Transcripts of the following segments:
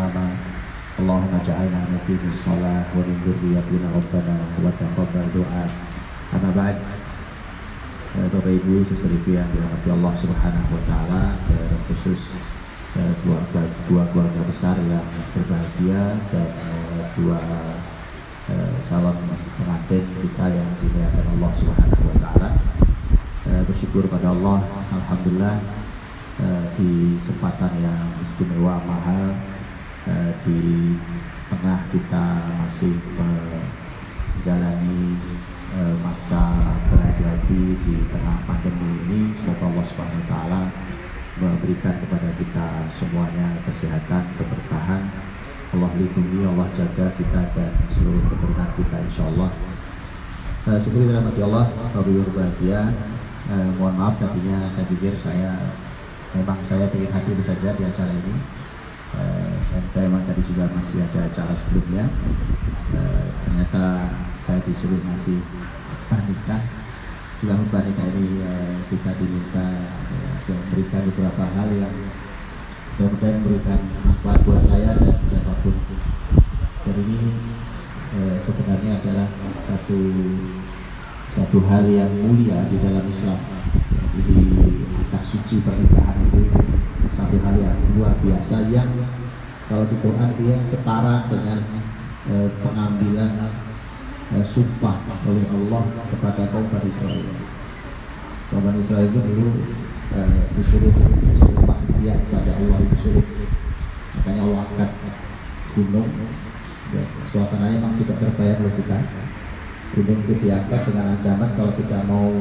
imama. Allahumma ja'alna muqimis shalah wa min dzurriyyatina rabbana wa taqabbal du'a. Amma ba'd. Bapak Ibu, saudara yang dirahmati Allah Subhanahu wa taala, khusus dua keluarga besar yang berbahagia dan dua calon pengantin kita yang dimuliakan Allah Subhanahu wa taala. Bersyukur pada Allah, alhamdulillah, di kesempatan yang istimewa mahal, di tengah kita masih menjalani masa berhati-hati di tengah pandemi ini. Semoga Allah Subhanahu wa taala memberikan kepada kita semuanya kesehatan, keberkahan. Allah lindungi, Allah jaga kita dan seluruh keturunan kita, insyaallah. Seperti dirahmati Allah, Bapak Ibu berbahagia. Mohon maaf tadinya saya pikir saya ingin hadir saja di acara ini, dan saya memang tadi juga masih ada acara sebelumnya. Ternyata saya disuruh masih nikah. Dalam nikah ini kita diminta memberikan beberapa hal yang mudah-mudahan memberikan manfaat buat saya dan siapapun. Dan ini sebenarnya adalah satu hal yang mulia di dalam Islam. Jadi akad suci pernikahan itu satu hal yang luar biasa, yang kalau di Quran dia setara dengan pengambilan sumpah oleh Allah kepada kaum Bani Israel. Kaum Bani Israel itu dulu disuruh sumpah setia kepada Allah itu sulit. Makanya Allah angkat gunung. Suasananya memang tidak terbayang oleh kita. Gunung itu diangkat dengan ancaman kalau kita mau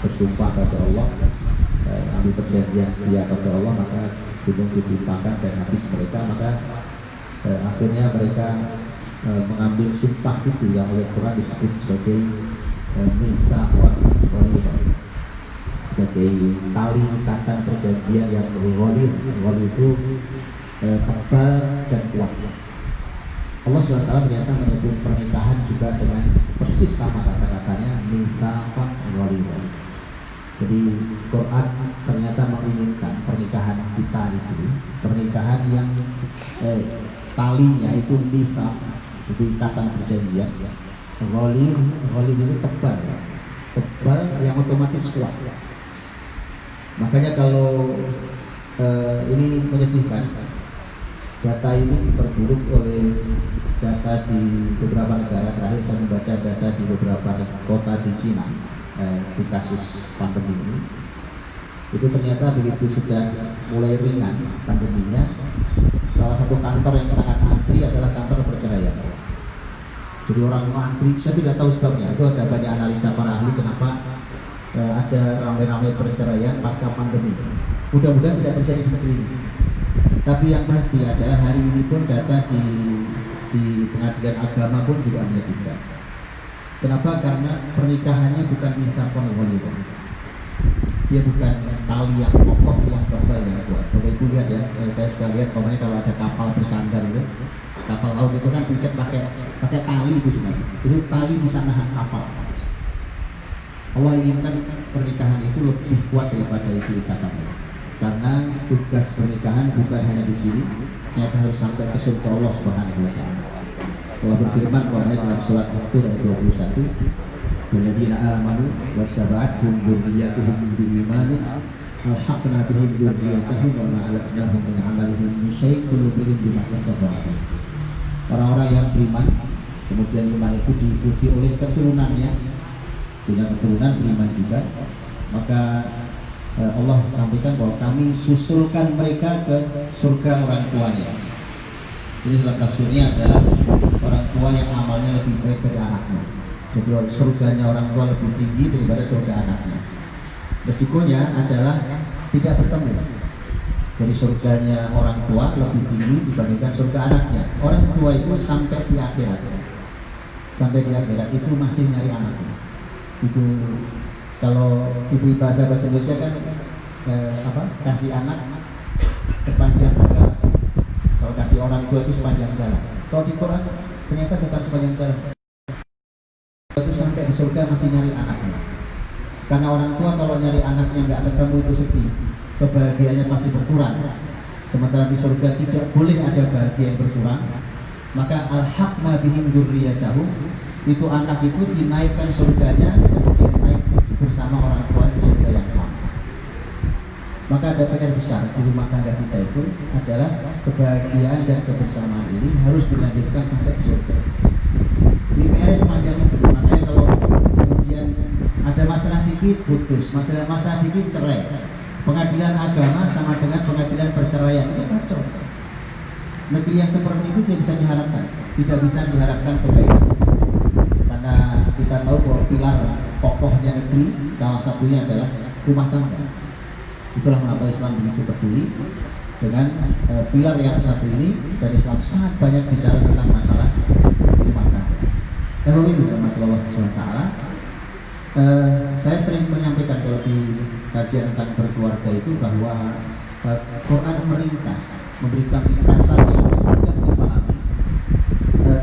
bersumpah kepada Allah, ambil perjanjian setia kepada Allah, maka gunung ditimpakan dan habis mereka. Maka akhirnya mereka mengambil sumpah itu yang oleh Quran disebut sebagai mitsaqun ghalidh, sebagai tali ikatan perjanjian yang ghalidh. Ghalidh itu tebal dan kuat. Allah SWT ternyata menyebut pernikahan juga dengan persis sama kata-katanya, mitsaqun ghalidh. Jadi Quran ternyata menginginkan pernikahan kita itu pernikahan yang talinya itu mitsaq, itu ikatan perjanjian. Ghalidh itu tebal yang otomatis kuat. Makanya kalau ini menyedihkan, data ini diperburuk oleh data di beberapa negara. Terakhir saya membaca data di beberapa kota di Cina di kasus pandemi ini. Itu ternyata begitu sudah mulai ringan pandeminya, salah satu kantor yang sangat antri adalah kantor perceraian. Jadi orang antri, saya tidak tahu sebabnya. Itu ada banyak analisa para ahli kenapa ada ramai-ramai perceraian pasca pandemi. Mudah-mudahan tidak terjadi seperti ini. Tapi yang pasti adalah hari ini pun data di pengadilan agama pun juga menyedihkan. Kenapa? Karena pernikahannya bukan mitsaqun ghalidh. Dia bukan tali yang kokoh, yang tebal, yang kuat. Bapak Ibu lihat ya, saya suka lihat pokoknya kalau ada kapal bersandar itu, kapal laut itu kan diikat pakai tali itu sebenarnya. Itu tali bisa nahan kapal. Allah inginkan pernikahan itu lebih kuat daripada itu ikatannya. Karena tugas pernikahan bukan hanya di sini, ternyata harus sampai ke surga Allah Subhanahu wa taala. Allah berfirman dalam surat At-Tur ayat 21, "Walladzina amanu wattaba'athum dzurriyyatuhum biimanin alhaqna bihim dzurriyyatahum wa ma alatnahum min 'amalihim min syai' kullu imrin bima kasaba." Orang-orang yang beriman, kemudian iman itu diikuti oleh keturunannya, punya keturunan beriman juga, maka Allah sampaikan bahwa kami susulkan mereka ke surga orang tuanya. Jadi dalam tafsirnya adalah orang tua yang amalnya lebih baik dari anaknya. Jadi surganya orang tua lebih tinggi daripada surga anaknya. Resikonya adalah tidak bertemu. Jadi surganya orang tua lebih tinggi dibandingkan surga anaknya. Orang tua itu sampai di akhirat itu masih nyari anaknya. Itu kalau di bahasa Indonesia kan kasih anak sepanjang jalan. Kalau kasih orang tua itu sepanjang jalan. Kalau di Quran ternyata bukan sepanjang jalan. Itu sampai di surga masih nyari anaknya. Karena orang tua kalau nyari anaknya nggak ketemu itu sedih, kebahagiaannya pasti berkurang. sementara di surga tidak boleh ada bahagia yang berkurang, maka alhaqna bihim dzurriyyatahum, itu anak itu dinaikkan surganya, kemudian naik bersama orang tua di surga yang sama. Maka ada PR besar di rumah tangga kita itu adalah kebahagiaan dan kebersamaan ini harus dilanjutkan sampai di surga. Di PR semacam itu, makanya kalau kemudian ada masalah dikit putus, masalah dikit cerai, pengadilan agama sama dengan pengadilan perceraian, itu kacau. Negeri yang seperti itu tidak bisa diharapkan, tidak bisa diharapkan kebaikan, karena kita tahu bahwa pilar kokohnya negeri salah satunya adalah rumah tangga. Itulah mengapa Islam begitu peduli dengan pilar yang satu ini, dan Islam sangat banyak bicara tentang masalah rumah tangga. Terlalu Allah SWT. Saya sering menyampaikan kalau di kajian tentang berkeluarga itu bahwa Quran meringkas, memberikan ringkasan yang mudah dipahami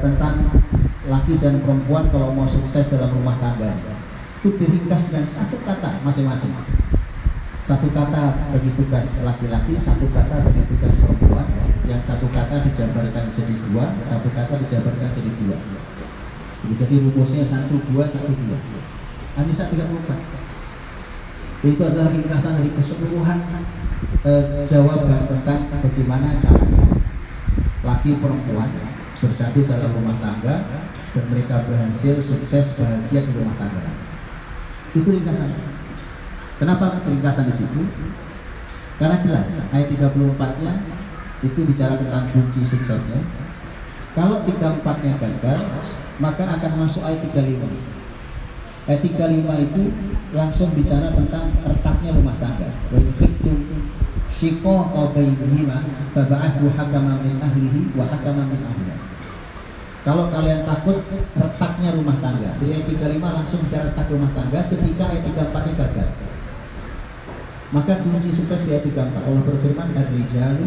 tentang laki dan perempuan kalau mau sukses dalam rumah tangga. Itu diringkas dengan satu kata masing-masing. Satu kata bagi tugas laki-laki, satu kata bagi tugas perempuan. Yang satu kata dijabarkan jadi dua, satu kata dijabarkan jadi dua. Jadi rumusnya 1, 2, 1, 2. An-Nisa 34. Itu adalah ringkasan dari keseluruhan jawaban tentang bagaimana caranya laki perempuan bersatu dalam rumah tangga dan mereka berhasil sukses bahagia di rumah tangga. Itu ringkasannya. Kenapa ringkasan di situ? Karena jelas ayat 34-nya itu bicara tentang kunci suksesnya. Kalau 34-nya gagal, maka akan masuk ayat 35. Ayat 35 itu langsung bicara tentang retaknya rumah tangga. Wa khiftum shiqaqa bainihima fab'athu hakaman min ahlihi wa hakaman min ahliha. Kalau kalian takut retaknya rumah tangga, jadi ayat 35 langsung bicara retak rumah tangga ketika ayat 34-nya gagal. Maka kunci sukses di ayat 34, Allah berfirman, ar-rijalu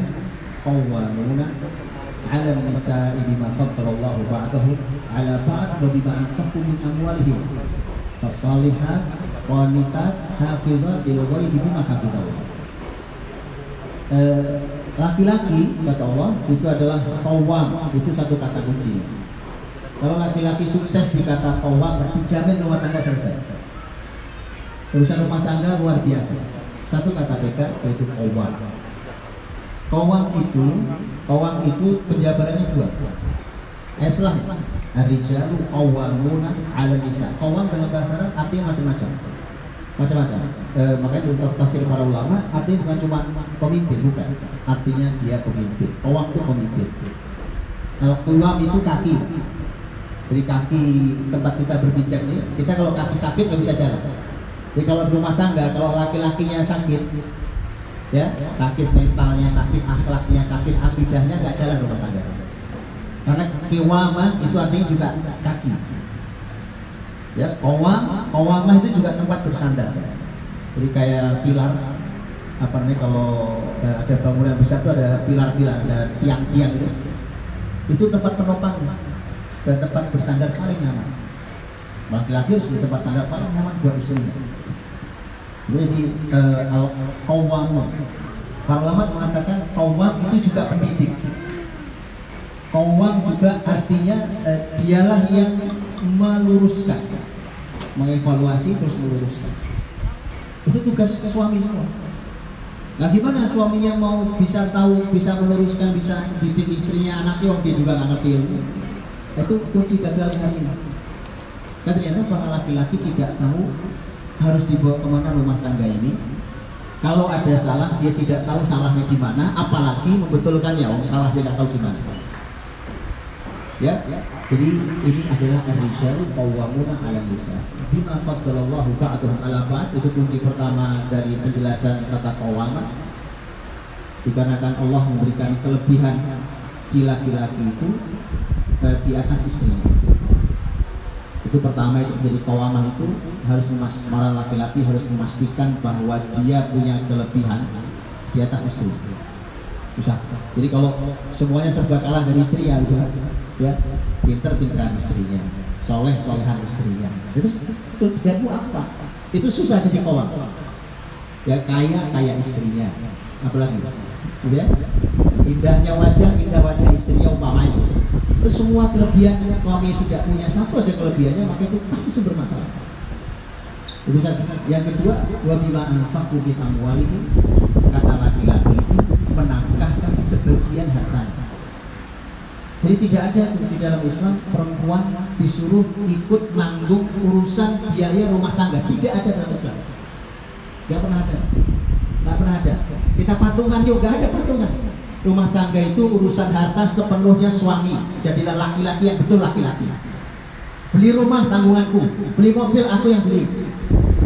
qawwamuna 'ala an-nisa'i bima faddalallahu ba'dahum 'ala ba'd wa bima anfaqu min amwalihim. Fas-salihat qanitat hafizat lil ghaibi bima hafizallah. Laki-laki kata Allah itu adalah qawwam, itu satu kata kunci. Kalau laki-laki sukses di kata qawwam berarti jamin rumah tangga selesai. Urusan rumah tangga luar biasa. Satu kata PK yaitu qawwam. Qawwam itu penjabarannya dua. Eslah ar-rijalu qawwamuna 'ala nisa. Qawwam dalam bahasa Arab artinya macam-macam. Makanya di tafsir para ulama artinya bukan cuma pemimpin, bukan. Artinya dia pemimpin. Qawwam itu pemimpin. Al-qawwam itu kaki. Jadi kaki tempat kita berpijak nih. Kita kalau kaki sakit nggak bisa jalan. Jadi kalau di rumah tangga, kalau laki-lakinya sakit, ya sakit mentalnya, sakit akhlaknya, sakit akidahnya, nggak jalan rumah tangga. Karena kiwamah itu artinya juga kaki. Ya, qawamah itu juga tempat bersandar. Jadi kayak pilar, apa namanya kalau ada bangunan besar itu ada pilar-pilar, ada tiang-tiang itu. Itu tempat penopang dan tempat bersandar paling nyaman. Laki-laki harus di tempat sandar paling nyaman buat istrinya. Jadi qawwam, para ulama mengatakan qawwam itu juga pendidik. Qawwam juga artinya dialah yang meluruskan, mengevaluasi terus meluruskan. Itu tugas suami semua. Nah gimana suaminya mau bisa tahu, bisa meluruskan, bisa didik istrinya, anaknya, dia juga nggak ngerti ilmu. Itu kunci gagal hari ini. Dan ternyata para laki-laki tidak tahu harus dibawa kemana rumah tangga ini. Kalau ada salah dia tidak tahu salahnya di mana, apalagi membetulkannya. Salahnya nggak tahu di mana. Ya, jadi ini adalah ar-rijalu qawwamuna 'alan nisa bima faddalallahu ba'dahum 'ala ba'd. Itu kunci pertama dari penjelasan tata qawwamah. Dikarenakan Allah memberikan kelebihan di laki-laki itu di atas istrinya. Itu pertama, itu menjadi qawwamah itu harus para laki-laki harus memastikan bahwa dia punya kelebihan di atas istri. Bisa. Jadi kalau semuanya serba kalah dari istri ya itu ya pinter-pinteran istrinya, soleh-solehan istrinya. Itu kelebihanmu apa? Itu susah jadi qawwam. Ya kaya istrinya. Apalagi? Ya. indah wajah istrinya umpamanya. Itu semua kelebihan yang suami tidak punya, satu aja kelebihannya, maka itu pasti sumber masalah. Itu satu. Yang kedua, wa bima anfaqu bi amwalihim, kata laki-laki itu menafkahkan sebagian hartanya. Jadi tidak ada di dalam Islam perempuan disuruh ikut nanggung urusan biaya rumah tangga. Tidak ada dalam Islam. Tidak pernah ada. Tidak pernah ada. Kita patungan juga ada patungan. Rumah tangga itu urusan harta sepenuhnya suami. Jadilah laki-laki yang betul laki-laki. Beli rumah tanggunganku, beli mobil aku yang beli,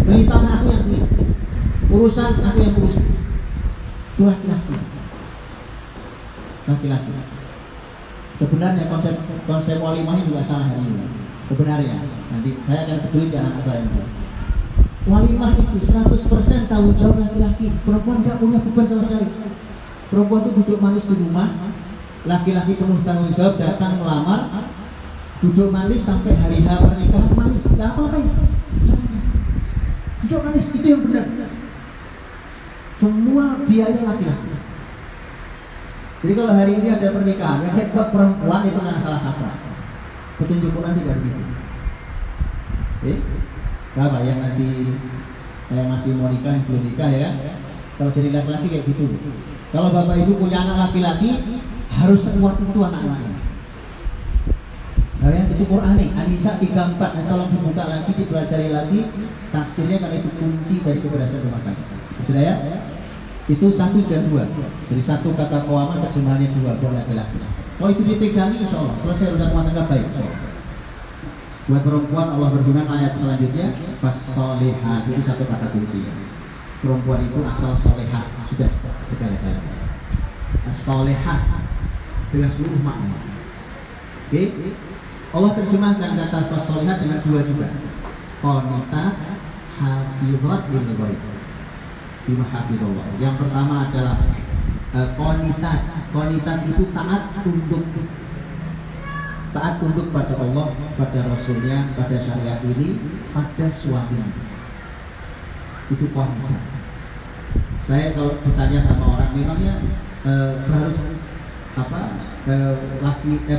beli tanah aku yang beli, urusan aku yang urus. Itu laki-laki. Laki-laki. Sebenarnya konsep walimahnya juga salah hari ini. Sebenarnya nanti saya akan peduli di anak saya ini. Walimah itu 100% tanggung jawab laki-laki. Perempuan nggak punya beban sama sekali. Perempuan itu duduk manis di rumah, laki-laki penuh tanggung jawab, datang melamar, duduk manis sampai hari H pernikahan manis, nggak apa-apa. Duduk manis itu yang benar. Semua biaya laki-laki. Jadi kalau hari ini ada pernikahan yang repot perempuan itu karena salah kaprah. Petunjuk Quran tidak begitu. Apa yang nanti yang masih mau nikah, yang belum nikah ya kan? Kalau jadi laki-laki kayak gitu. Kalau bapak ibu punya anak laki-laki harus sekuat itu anak-anaknya. Nah, yang itu Qur'ani, An-Nisa 34. Nah, tolong dibuka lagi, dipelajari lagi tafsirnya karena itu kunci dari keberhasilan rumah tangga. Sudah ya? Itu 1 dan 2. Jadi 1 kata qawamah terjemahannya 2 buat laki-laki. Kalau itu dipegangi insya Allah selesai urusan rumah tangga baik insya Allah. Buat perempuan Allah berfirman ayat selanjutnya fas-sholihat, itu 1 kata kunci. Perempuan itu asal solehah, sudah segala-galanya. As-solehah dengan seluruh makna. Oke? Allah terjemahkan kata fas-sholihat dengan 2 juga. Qanitat hafizat lil ghaib. Bima hafizallah. Yang pertama adalah qanitat. Qanitat itu taat tunduk. Taat tunduk pada Allah, pada Rasulnya, pada syariat ini, pada suaminya. Itu qanitat. Saya kalau ditanya sama orang, memangnya seharusnya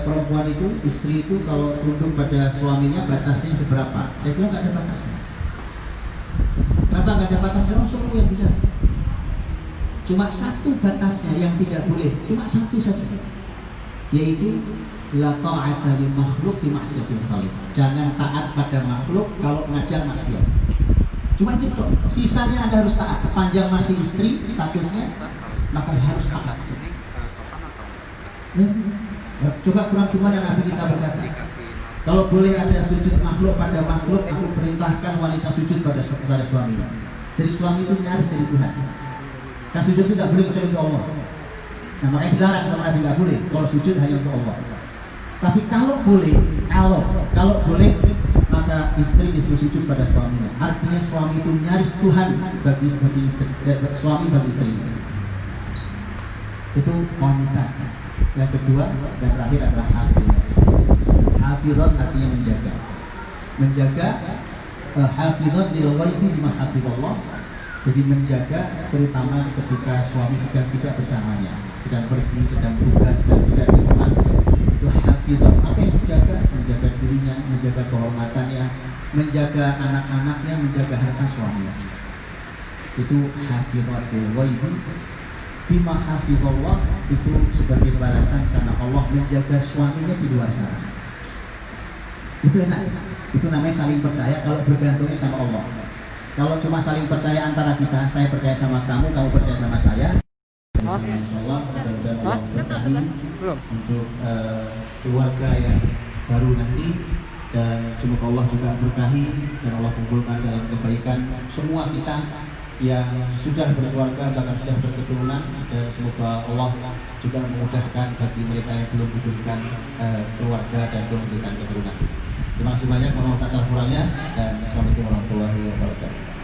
perempuan itu, istri itu kalau tunduk pada suaminya batasnya seberapa? Saya bilang nggak ada batasnya. Kenapa nggak ada batasnya? Rasulullah yang bisa. Cuma 1 batasnya yang tidak boleh, cuma 1 saja, yaitu la ta'ata li makhluk fi ma'siyatil khaliq. Jangan taat pada makhluk kalau mengajar maksiat. Cuma itu toh. Sisanya Anda harus taat. Sepanjang masih istri statusnya, maka harus taat. Coba kurang gimana Nabi kita berkata, kalau boleh ada sujud makhluk pada makhluk, aku perintahkan wanita sujud pada suaminya. Jadi suami itu nyaris jadi Tuhan. Nah sujud itu tidak boleh kecuali untuk Allah. Nah makanya dilarang sama Nabi, tidak boleh kalau sujud hanya untuk Allah. Tapi kalau boleh, kalau boleh, maka istri disuruh sujud pada suaminya. Artinya suami itu nyaris Tuhan bagi istri, suami bagi istri. Itu wanita. Yang kedua dan terakhir adalah hafizat. Hafizat artinya menjaga. Menjaga hafizat lil ghaibi bima hafizallah. Jadi menjaga terutama ketika suami sedang tidak bersamanya, sedang pergi, sedang tugas, sedang tidak di rumah. Itu hafizat. Apa yang dijaga? Menjaga dirinya, menjaga kehormatannya, menjaga anak-anaknya, menjaga harta suaminya. Itu hafizat lil ghaibi bima hafizallah, itu sebagai balasan karena Allah menjaga suaminya di luar sana. Itu enak. Itu namanya saling percaya kalau bergantungnya sama Allah. Kalau cuma saling percaya antara kita, saya percaya sama kamu, kamu percaya sama saya. Insyaallah mudah-mudahan Allah berkahi untuk keluarga yang baru nanti, dan semoga Allah juga berkahi dan Allah kumpulkan dalam kebaikan semua kita yang sudah berkeluarga bahkan sudah berketurunan, dan semoga Allah juga memudahkan bagi mereka yang belum diberikan keluarga dan belum diberikan keturunan. Terima kasih banyak, mohon maaf atas kurangnya, dan assalamualaikum warahmatullahi wabarakatuh.